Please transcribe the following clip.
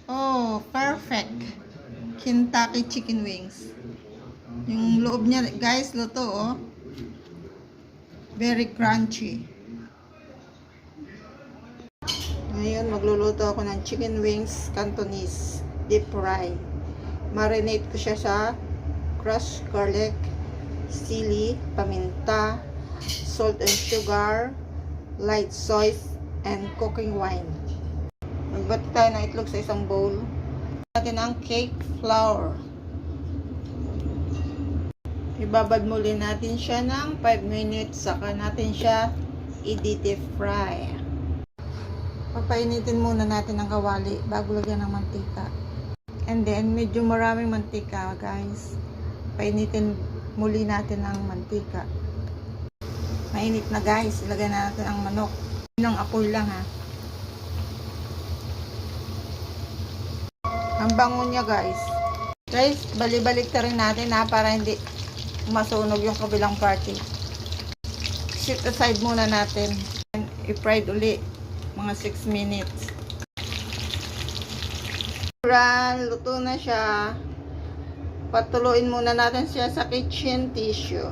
Oh, perfect. Kentucky chicken wings. Yung loob niya, guys, luto, oh. Very crunchy. Ngayon, magluluto ako ng chicken wings Cantonese deep fry. Marinate ko siya sa crushed garlic, sili, paminta, salt and sugar, light soy, and cooking wine. Magbati tayo ng itlog sa isang bowl. Natin ang cake flour. Ibabad muli natin siya ng 5 minutes. Saka natin siya i-deep fry. Papainitin muna natin ang kawali bago lagyan ng mantika. And then, medyo maraming mantika, guys. Painitin muli natin ang mantika. Mainit na, guys. Ilagay na natin ang manok. Ng apoy lang, ha. Ang bango niya, guys. Guys, bali-balik ta rin natin, ha, para hindi masunog yung kabilang party. Set aside muna natin. And i-fried uli. Mga 6 minutes. Luto na siya. Patuluin muna natin siya sa kitchen tissue.